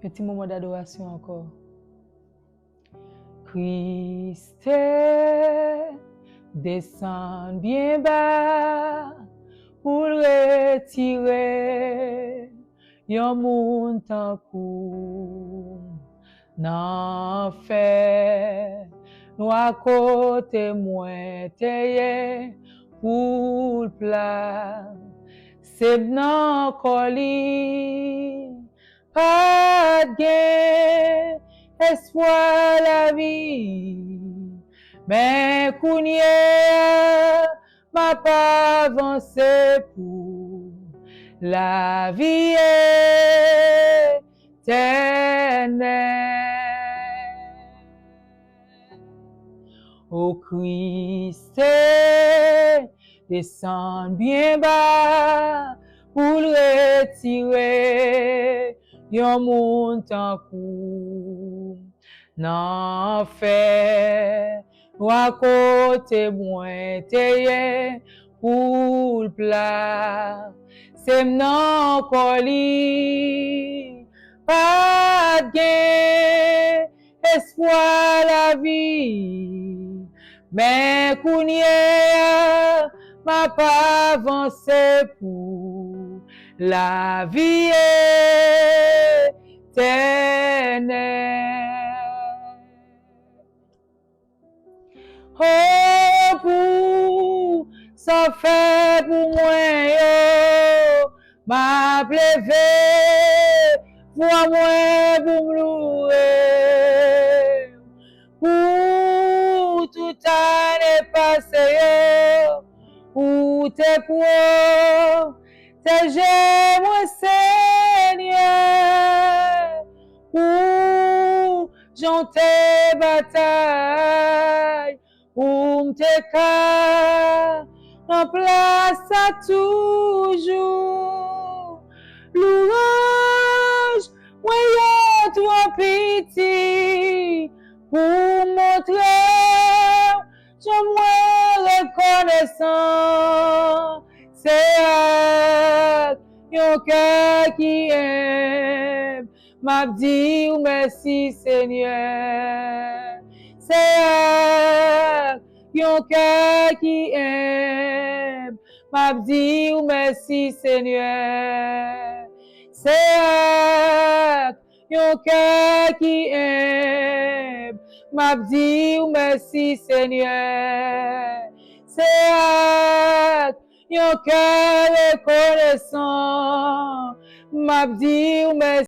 petit moment d'adoration encore. Christ descend bien bas pour retirer yon moun tan kou nan fait nous à côté moins teye pour plat c'est nan coli pas de espoir la vie mais kounye m'a pas avancé pour la vie éternelle. Ô Christ, descend bien bas pour retirer yon moun tan kou nan fait ou à côté moins teye pour plat c'est nan coli pas de espoir la vie mais kounye m'a pas avancé pour la vie éternelle. Oh, pour ça fait pour moi, m'a plevé, pour moi, pour me louer, pour tout année passée, pour tes poids, tes gemmes, Seigneur, pour j'entais bataille, pour m'te cas en place à toujours. Louange, voyons toi pitié, pour montrer, je moi reconnaissant, c'est yon cœur qui aime, m'a dit merci Seigneur. C'est yon cœur qui aime, m'a dit merci Seigneur. C'est yon cœur qui aime, m'a dit merci Seigneur. C'est yon cœur reconnaissant, m'a dit merci.